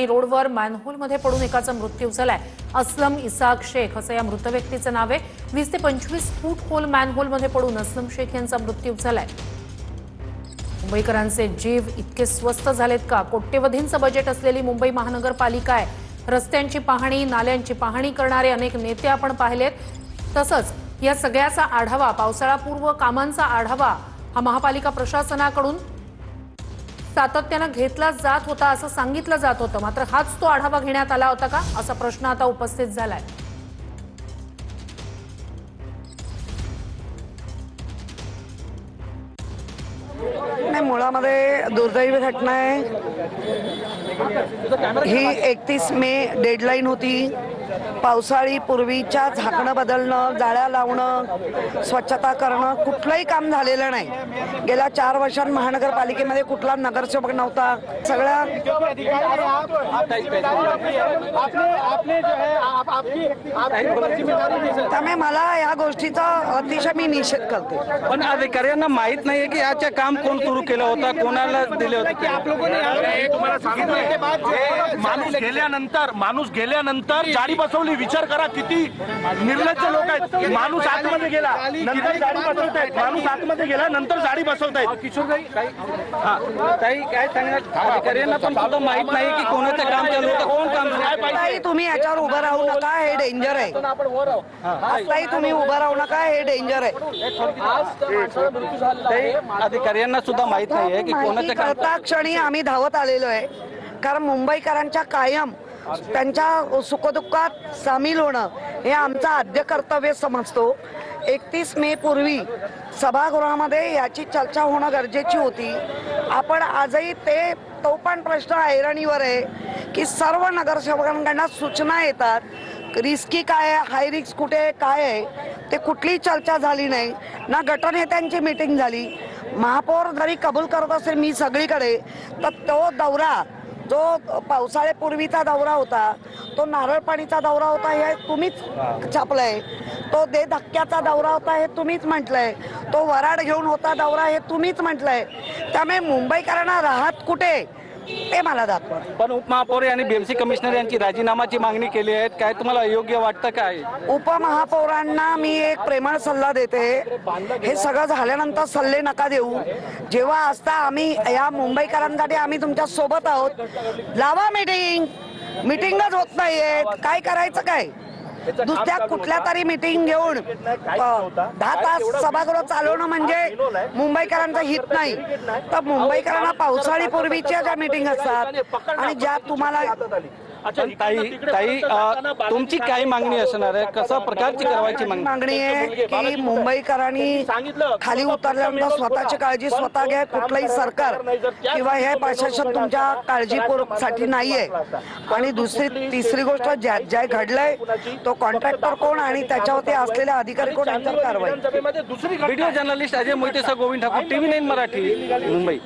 रोडवर मॅनहोलमध्ये पडून एकाचा मृत्यू झालाय। असलम इसाक शेख असं या मृत व्यक्तीचं नाव आहे। 20 ते 25 फूट खोल मॅनहोलमध्ये पडून असलम शेख यांचा मृत्यू झालाय। मुंबईकरांचे जीव इतके स्वस्त झालेत का? कोट्यवधींचं बजेट असलेली मुंबई महानगरपालिका आहे। रस्त्यांची पाहणी, नाल्यांची पाहणी करणारे अनेक नेते आपण पाहिलेत। तसंच या सगळ्याचा आढावा, पावसाळापूर्व कामांचा आढावा हा महापालिका प्रशासनाकडून सातत्याने घेतला जात होता असं सांगितलं जात होतं। मात्र हाच तो आढावा घेण्यात आला होता का, असा प्रश्न आता उपस्थित झालाय। नाही, मुळामध्ये दुर्दैवी घटना आहे ही। 31 मे डेडलाईन होती। पावसाळी पूर्वीच्या झाकणं बदलणं, जाळ्या लावणं, स्वच्छता करणं कुठलंही काम झालेलं नाही। गेल्या 4 वर्षांत महानगरपालिकेमध्ये कुठला नगरसेवक नव्हता। सगळ्या त्यामुळे मला या गोष्टीचा अतिशय मी निषेध करते। पण अधिकाऱ्यांना माहित नाहीये की याचे काम कोण सुरू केलं होतं, कोणाला दिले होते की आप लोगों ने तुम्हाला सांगितलं माणूस गेल्यानंतर जाडी बसवली। विचार करा किती निर्लज्ज लोक आहेत। माणूस आतमध्ये गेला नंतर जाडी बसवतायत, माणूस आतमध्ये गेला नंतर जाडी बसवतायत। किशोरताई ताई काय सांगणार, अधिकाऱ्यांना पण सुद्धा माहित नाही की कोणाचं काम चालू होतं, कोण काम ताई तुम्ही याच्यावर उभं राहू नका, हे डेंजर आहे। ताई तुम्ही उभं राहू नका, हे डेंजर आहे। अधिकाऱ्यांना सुद्धा माहित नाहीये की कोणाचं काम कळता क्षणी आम्ही धावत आलेलो आहे, कारण मुंबईकरांच्या कायम त्यांच्या सुखदुःखात सामील होणं हे आमचं आद्य कर्तव्य समजतो। 31 मे पूर्वी सभागृहामध्ये याची चर्चा होणं गरजेची होती। आपण आजही तो पण प्रश्न ऐरणीवर आहे की सर्व नगरसेवकांकडून सूचना येतात, रिस्की काय आहे, हाय रिस्क कुठे आहे, काय आहे ते कुठलीही चर्चा झाली नाही ना। गटनेत्यांची मीटिंग झाली। महापौर जरी कबूल करत असेल मी सगळीकडे, तर तो दौरा जो पावसाळ्यापूर्वीचा दौरा होता, तो नारळ पाणीचा दौरा होता हे तुम्हीच छापलंय। तो दे धक्क्याचा दौरा होता हे तुम्हीच म्हटलंय। तो वराड घेऊन होता दौरा हे तुम्हीच म्हटलंय। त्यामुळे मुंबईकरांना राहत कुठे ते मला दाखवा। पण उपमहापौर आणि बीएमसी कमिशनर यांची राजीनामाची मागणी केली आहे, काय तुम्हाला अयोग्य वाटतं काय? उपमहापौरांना मी एक प्रेमळ सल्ला देते, हे सगळं झाल्यानंतर सल्ले नका देऊ। जेव्हा असता आम्ही या मुंबईकरांसाठी आम्ही तुमच्या सोबत आहोत। लावा मीटिंगच होत नाहीये, काय करायचं काय? दुसऱ्या कुठल्या तरी मीटिंग घेऊन 10 तास सभागृह चालवणं म्हणजे मुंबईकरांचं हित नाही। तर मुंबईकरांना पावसाळी पूर्वीच्या ज्या मीटिंग असतात आणि ज्या तुम्हाला ताई तुमची काय मागणी असणार आहे, कशा प्रकारची कारवाईची मागणी आहे की मुंबईकरांनी खाली उतरल्यानंतर स्वतःची काळजी स्वतः घ्या। कुठलंही सरकार किंवा हे प्रशासन तुमच्या काळजीपूर्वकसाठी नाहीये। आणि तिसरी गोष्ट, ज्या घडलंय तो कॉन्ट्रॅक्टर कोण आणि त्याच्यावरती असलेले अधिकारी कोण यांच्यावर कारवाई। व्हिडिओ जर्नलिस्ट अजय मोहिते सह गोविंद ठाकूर, TV9 मराठी, मुंबई।